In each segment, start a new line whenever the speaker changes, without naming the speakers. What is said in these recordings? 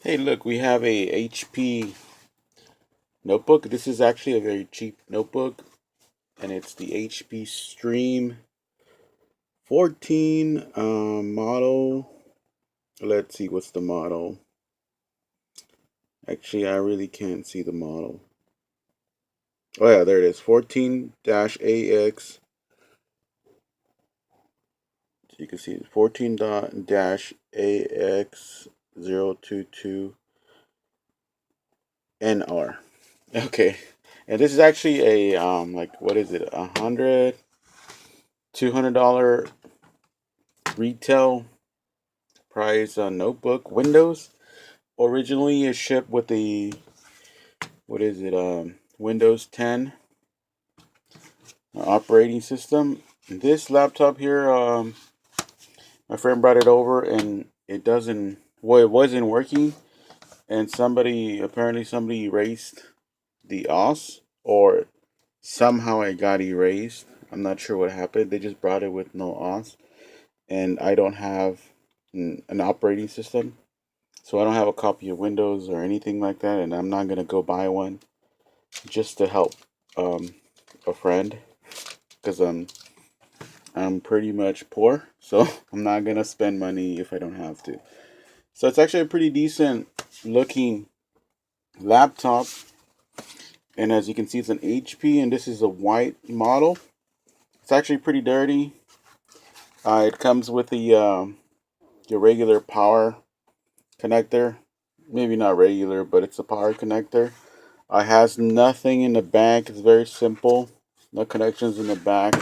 Hey, look, we have a HP notebook. This is actually a very cheap notebook, and it's the HP Stream 14 model. Let's see, what's the model? Actually, I really can't see the model. Oh, yeah, there it is 14-AX. So you can see it 14-AX022NR. Okay. And this is actually a like, what is it? $200 retail price notebook. Windows. Originally it shipped with the, what is it? Windows 10 operating system. This laptop here, my friend brought it over and it doesn't, well, it wasn't working, and apparently somebody erased the OS, or somehow it got erased. I'm not sure what happened. They just brought it with no OS, and I don't have an operating system, so I don't have a copy of Windows or anything like that, and I'm not gonna go buy one just to help um, a friend, because I'm pretty much poor, so I'm not gonna spend money if I don't have to. So it's actually a pretty decent looking laptop, and as you can see, it's an HP, and this is a white model. It's actually pretty dirty. It comes with the regular power connector. Maybe not regular, but it's a power connector. It has nothing in the back. It's very simple. No connections in the back.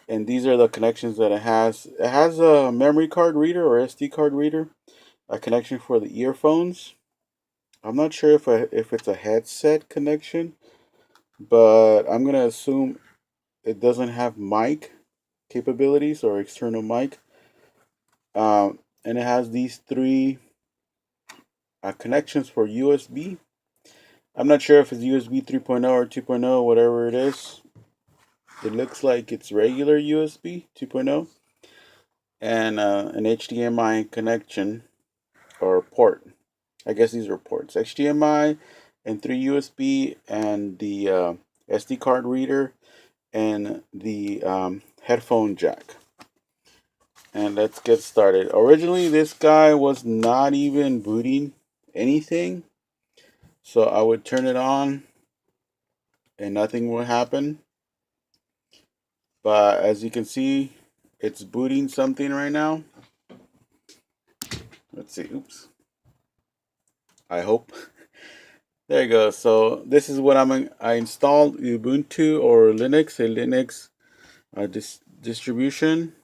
And these are the connections that it has. It has a memory card reader or SD card reader. A connection for the earphones. I'm not sure if it's a headset connection, but I'm gonna assume it doesn't have mic capabilities or external mic. And it has these three connections for USB. I'm not sure if it's USB 3.0 or 2.0, whatever it is. It looks like it's regular USB 2.0, and an HDMI connection or port. I guess these are ports. HDMI and three USB and the SD card reader and the headphone jack. And let's get started. Originally, this guy was not even booting anything. So I would turn it on and nothing would happen. But as you can see, it's booting something right now. Let's see. Oops. I hope. There you go. So this is what I installed Ubuntu or Linux, a Linux distribution,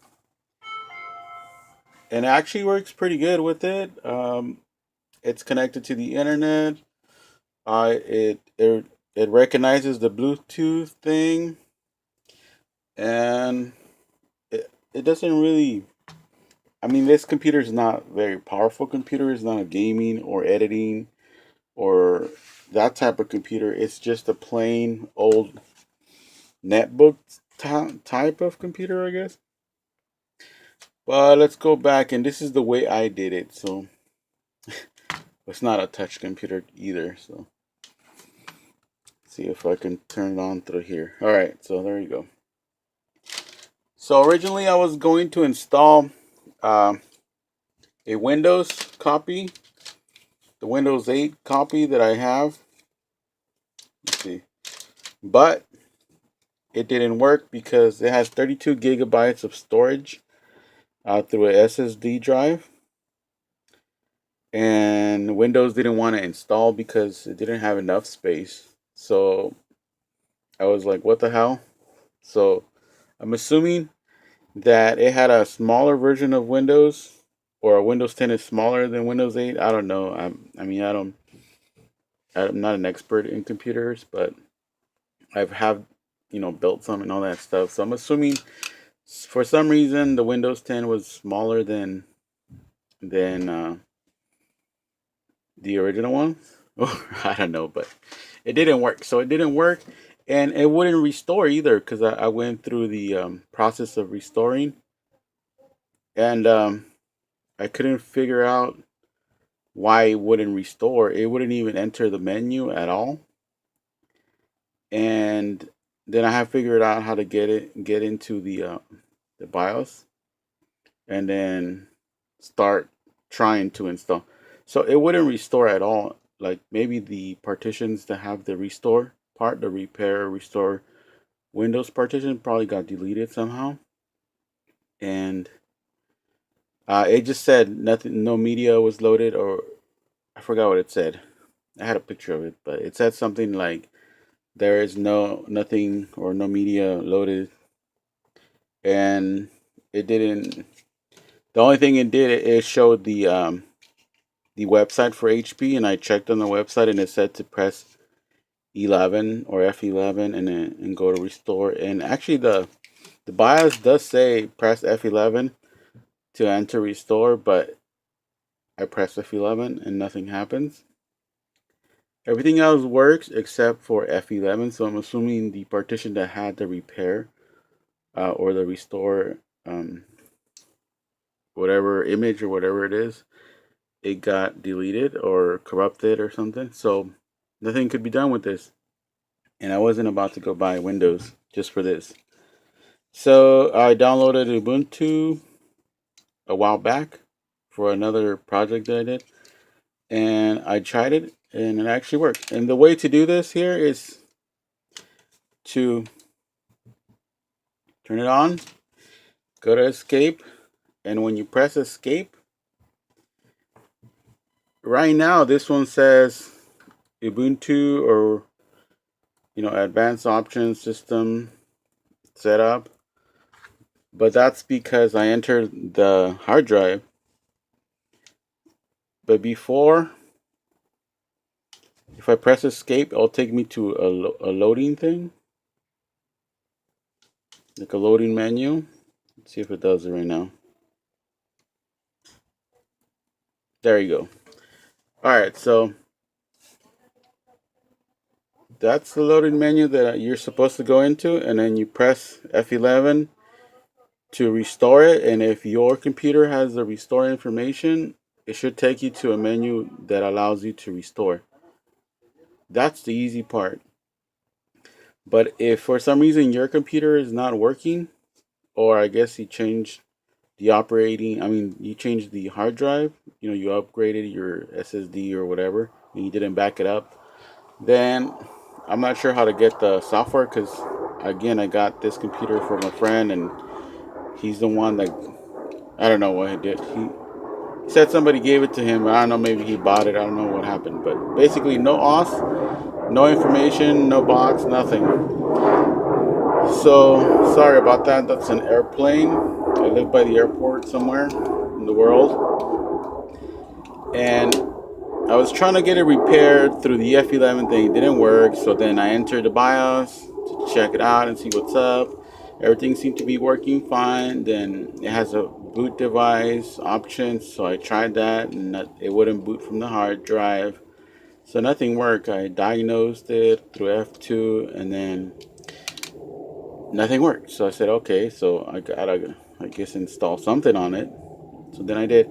and it actually works pretty good with it. It's connected to the internet. It recognizes the Bluetooth thing, and it doesn't really. I mean, this computer is not very powerful. Computer is not a gaming or editing or that type of computer. It's just a plain old netbook type of computer, I guess. But let's go back, and this is the way I did it. So it's not a touch computer either. So see if I can turn it on through here. All right, so there you go. So originally I was going to install uh, a Windows copy, the Windows 8 copy that I have. Let's see, but it didn't work because it has 32 gigabytes of storage through a SSD drive, and Windows didn't want to install because it didn't have enough space. So I was like, what the hell? So I'm assuming that it had a smaller version of Windows, or Windows 10 is smaller than Windows 8. I don't know. I mean, I'm not an expert in computers, but I've have built some and all that stuff. So I'm assuming for some reason the Windows 10 was smaller than the original one. I don't know, but it didn't work. So it didn't work, and it wouldn't restore either because I went through the process of restoring, and I couldn't figure out why it wouldn't restore. It wouldn't even enter the menu at all. And then I have figured out how to get into the BIOS, and then start trying to install. So it wouldn't restore at all. Like maybe the partitions that have the restore part, the repair, restore Windows partition probably got deleted somehow. And it just said nothing, no media was loaded, or I forgot what it said. I had a picture of it, but it said something like there is nothing or no media loaded, and it didn't. The only thing it did, it showed the website for HP, and I checked on the website, and it said to press 11 or F11 and go to restore. And actually, the BIOS does say press F11 to enter restore, but I press F11 and nothing happens. Everything else works except for F11, so I'm assuming the partition that had the repair or the restore, um, whatever image or whatever it is, it got deleted or corrupted or something. So nothing could be done with this. And I wasn't about to go buy Windows just for this. So I downloaded Ubuntu a while back for another project that I did, and I tried it, and it actually worked. And the way to do this here is to turn it on, go to escape, and when you press escape, right now this one says Ubuntu or advanced options system setup, but that's because I entered the hard drive. But before, if I press escape, it'll take me to a loading thing, like a loading menu. Let's see if it does it right now. There you go. All right, so that's the loading menu that you're supposed to go into, and then you press F11 to restore it. And if your computer has the restore information, it should take you to a menu that allows you to restore. That's the easy part. But if for some reason your computer is not working, or I guess you changed the operating, I mean, you changed the hard drive, you upgraded your SSD or whatever, and you didn't back it up, then I'm not sure how to get the software because, again, I got this computer from a friend, and he's the one that, I don't know what he did. He said somebody gave it to him. I don't know, maybe he bought it. I don't know what happened. But basically, no OS, no information, no box, nothing. So, sorry about that. That's an airplane. I live by the airport somewhere in the world. And I was trying to get it repaired through the F11 thing. It didn't work. So then I entered the BIOS to check it out and see what's up. Everything seemed to be working fine. Then it has a boot device option. So I tried that, and it wouldn't boot from the hard drive. So nothing worked. I diagnosed it through F2, and then nothing worked. So I said, okay, so I gotta, I guess, install something on it. So then I did.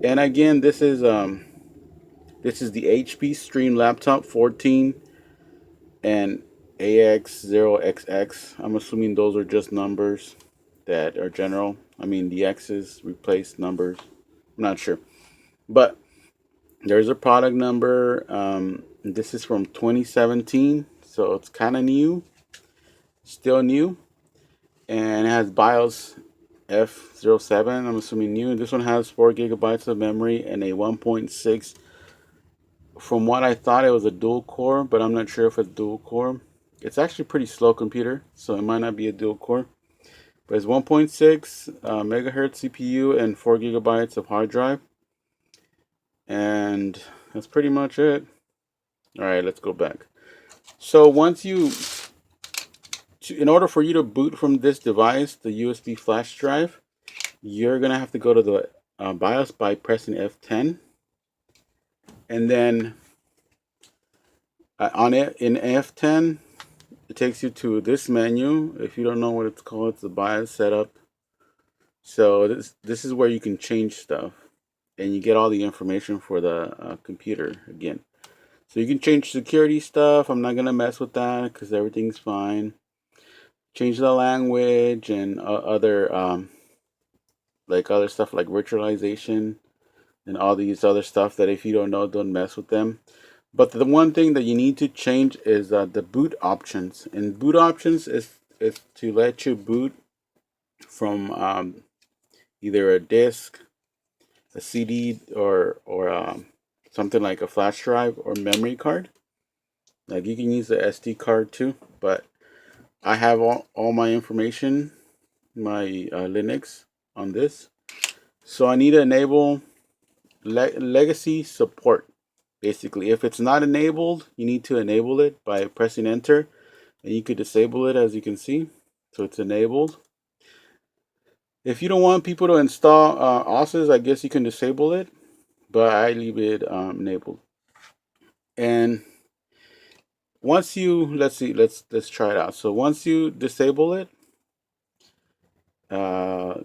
And again, this is the HP Stream Laptop 14 and AX0XX. I'm assuming those are just numbers that are general. I mean, the X's replace numbers. I'm not sure. But there's a product number. This is from 2017, so it's kind of new, still new. And it has BIOS F07. I'm assuming new. This one has 4 gigabytes of memory and a 1.6. From what I thought, it was a dual core, but I'm not sure if it's dual core. It's actually a pretty slow computer, so it might not be a dual core. But it's 1.6 megahertz CPU and 4 gigabytes of hard drive. And that's pretty much it. All right, let's go back. So in order for you to boot from this device, the USB flash drive, you're gonna have to go to the BIOS by pressing F10, and then on it in F10, it takes you to this menu. If you don't know what it's called, it's the BIOS setup. So this is where you can change stuff. and you get all the information for the computer again. So you can change security stuff. I'm not gonna mess with that because everything's fine. Change the language and other like other stuff like virtualization and all these other stuff that if you don't know, don't mess with them. But the one thing that you need to change is the boot options. And boot options is to let you boot from either a disk, a CD, or something like a flash drive or memory card. Like you can use the SD card too, but I have all my information, my Linux on this. So I need to enable legacy support. Basically, if it's not enabled, you need to enable it by pressing enter, and you could disable it as you can see. So it's enabled. If you don't want people to install OSes, I guess you can disable it, but I leave it enabled. And once you let's try it out. So once you disable it,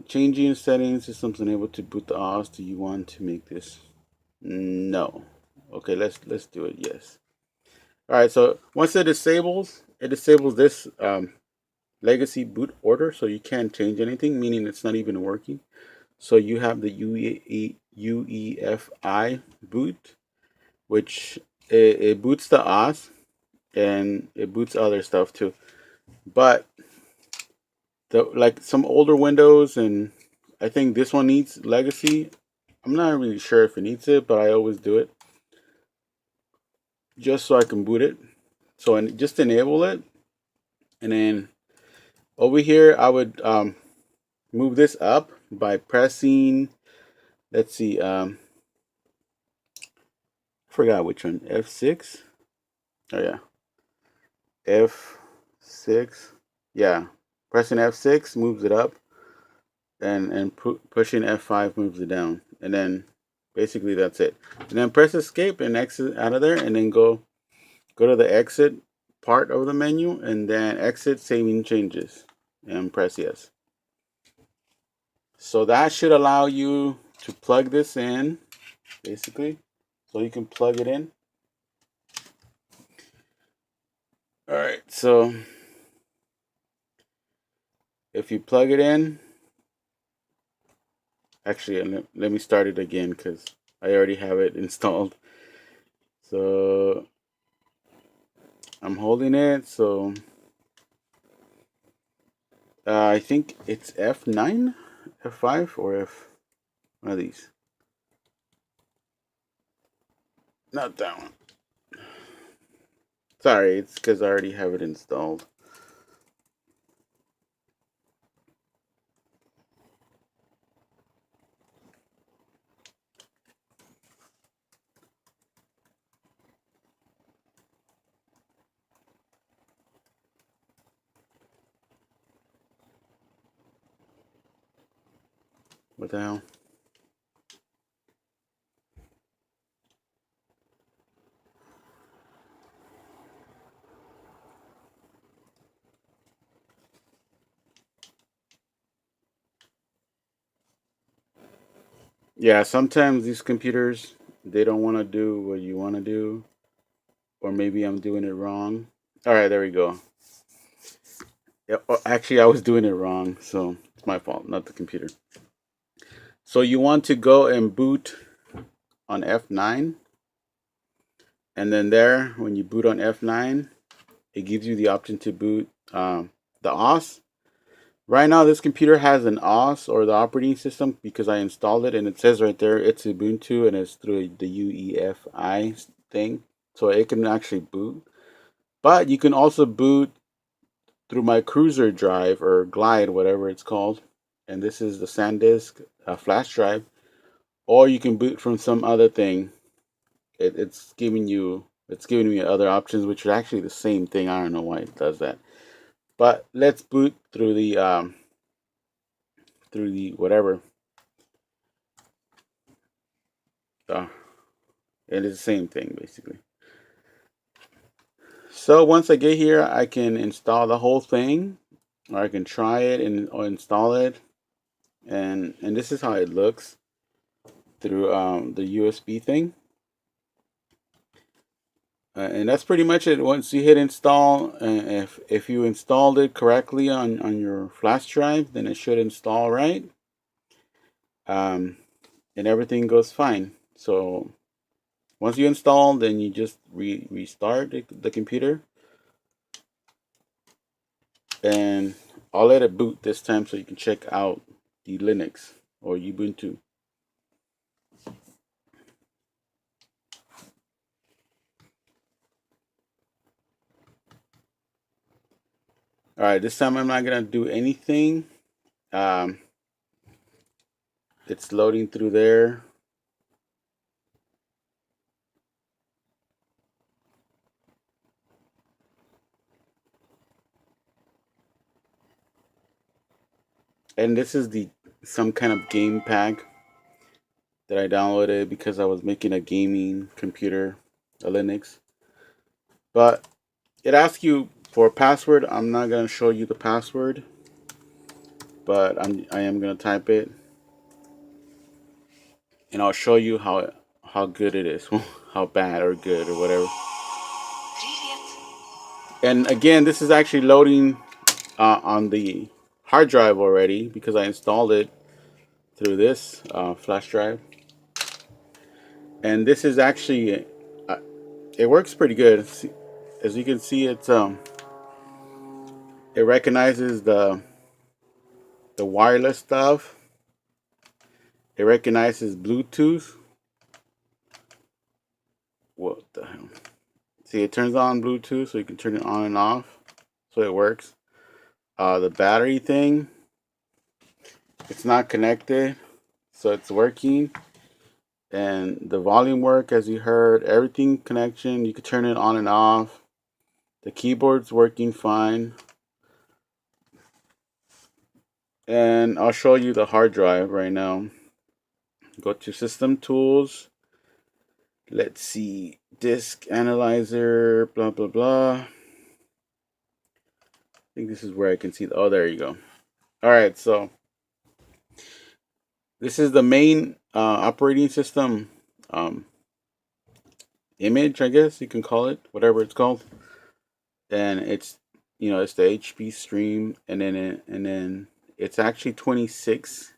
changing settings, systems unable to boot the OS. Do you want to make this? No. Okay, let's do it. Yes. All right. So once it disables this legacy boot order, so you can't change anything, meaning it's not even working. So you have the UEFI boot, which it boots the OS and it boots other stuff too. But like some older Windows, and I think this one needs legacy. I'm not really sure if it needs it, but I always do it just so I can boot it. So and just enable it, and then over here I would move this up by pressing. Let's see. I forgot which one. F6. Oh yeah, F6. Yeah, pressing F6 moves it up, and pushing F5 moves it down, and then basically that's it. And then press escape and exit out of there, and then go to the exit part of the menu, and then exit saving changes, and press yes. So that should allow you to plug this in, basically. So you can plug it in. All right, so if you plug it in, actually, let me start it again because I already have it installed. So I'm holding it. So I think it's F9, F5, or F one of these. Not that one. Sorry, it's because I already have it installed. What the hell? Yeah, sometimes these computers, they don't want to do what you want to do, or maybe I'm doing it wrong. All right, there we go. Yeah, actually, I was doing it wrong, so it's my fault, not the computer. So you want to go and boot on F9, and then there, when you boot on F9, it gives you the option to boot the OS. Right now, this computer has an OS, or the operating system, because I installed it, and it says right there it's Ubuntu, and it's through the UEFI thing, so it can actually boot. But you can also boot through my cruiser drive or glide, whatever it's called, and this is the SanDisk flash drive, or you can boot from some other thing. It's giving me other options, which are actually the same thing. I don't know why it does that, but let's boot through the whatever. It is the same thing basically. So once I get here, I can install the whole thing, or I can try it and or install it, and this is how it looks. through the USB thing. And that's pretty much it. Once you hit install, if you installed it correctly on your flash drive, then it should install right, um, and everything goes fine. So once you install, then you just restart the computer, and I'll let it boot this time so you can check out the Linux or Ubuntu. All right, this time I'm not gonna do anything. Um, it's loading through there. And this is the some kind of game pack that I downloaded because I was making a gaming computer, a Linux. But it asks you for a password. I'm not gonna show you the password, but I am gonna type it, and I'll show you how good it is, how bad or good or whatever. And again, this is actually loading on the hard drive already because I installed it through this flash drive. And this is actually it works pretty good. As you can see, it recognizes the wireless stuff. It recognizes Bluetooth. What the hell? See, it turns on Bluetooth, so you can turn it on and off, so it works. The battery thing, it's not connected, so it's working. And the volume work, as you heard, everything connection. You can turn it on and off. The keyboard's working fine. And I'll show you the hard drive right now. Go to System Tools. Let's see. Disk Analyzer, blah, blah, blah. I think this is where I can see oh, there you go. All right, so this is the main operating system image, I guess you can call it, whatever it's called. And it's, it's the HP stream, and then it's actually 26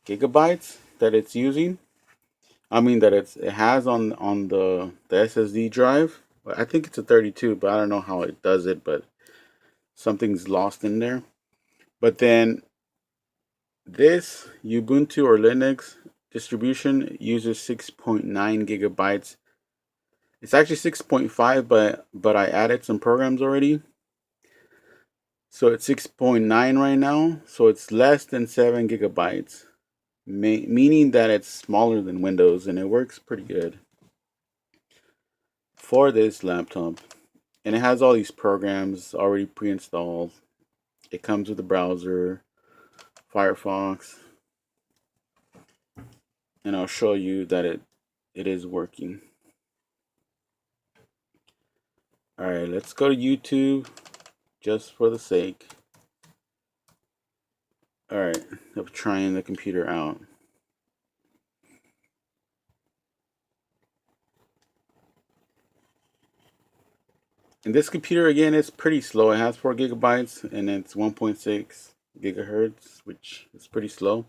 gigabytes that it's using. I mean that it has on the SSD drive. I think it's a 32, but I don't know how it does it, but something's lost in there. But then this Ubuntu or Linux distribution uses 6.9 gigabytes. It's actually 6.5, but I added some programs already. So it's 6.9 right now, so it's less than 7 gigabytes, meaning that it's smaller than Windows, and it works pretty good for this laptop. And it has all these programs already pre-installed. It comes with the browser, Firefox, and I'll show you that it is working. Alright, let's go to YouTube just for the sake. Alright, of trying the computer out. And this computer, again, is pretty slow. It has 4 gigabytes and it's 1.6 gigahertz, which is pretty slow.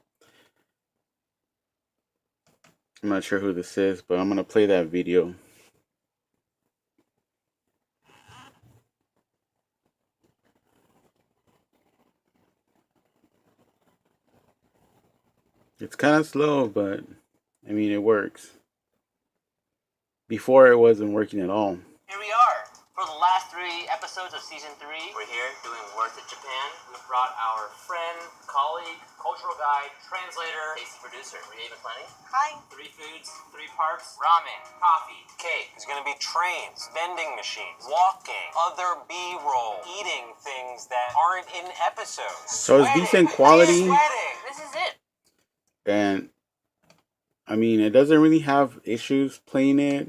I'm not sure who this is, but I'm going to play that video. It's kind of slow, but I mean, it works. Before, it wasn't working at all.
Here we are for the last 3 episodes of season 3. We're here doing Worth It Japan. We brought our friend, colleague, cultural guide, translator, tasty producer, Rieva Plenty. Hi. 3 foods, 3 parts: ramen, coffee, cake. There's gonna be trains, vending machines, walking, other B-roll, eating things that aren't in episodes.
So it's decent quality.
Sweating. This is it.
And I mean, it doesn't really have issues playing it.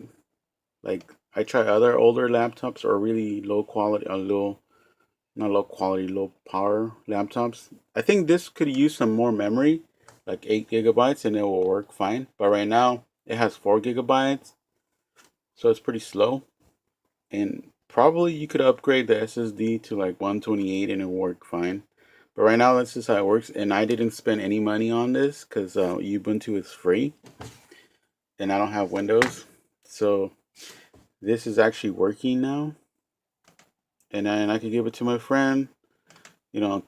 Like, I try other older laptops or really low quality, not low quality, low power laptops. I think this could use some more memory, like 8 gigabytes and it will work fine. But right now it has 4 gigabytes, so it's pretty slow. And probably you could upgrade the SSD to like 128 and it'll work fine. But right now that's just how it works. And I didn't spend any money on this because Ubuntu is free and I don't have Windows. So this is actually working now. And then I could give it to my friend,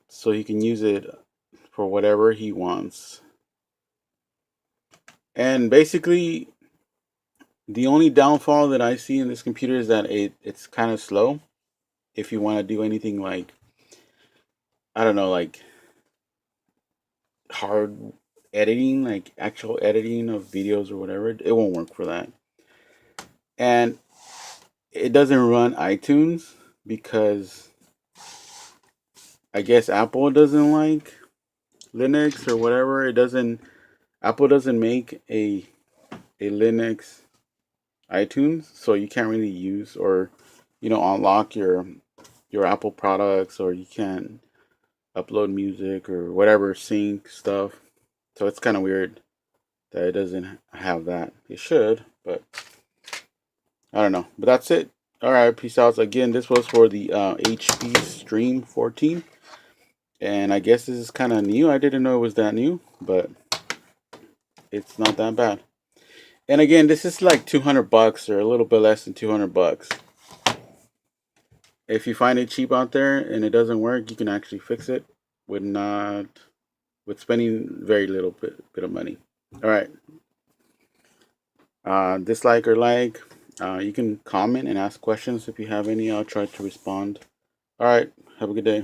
so he can use it for whatever he wants. And basically, the only downfall that I see in this computer is that it's kind of slow. If you want to do anything like, I don't know, like hard editing, like actual editing of videos or whatever, it won't work for that. And it doesn't run iTunes because I guess Apple doesn't like Linux or whatever. Apple doesn't make a Linux iTunes, so you can't really use or unlock your Apple products, or you can't upload music or whatever, sync stuff. So it's kind of weird that it doesn't have that. It should, but I don't know. But that's it. All right, peace out. Again, this was for the HP Stream 14, and I guess this is kind of new. I didn't know it was that new, but it's not that bad. And again, this is like $200 or a little bit less than $200. If you find it cheap out there and it doesn't work, you can actually fix it with spending very little bit of money. All right. Dislike or like. You can comment and ask questions if you have any. I'll try to respond. All right. Have a good day.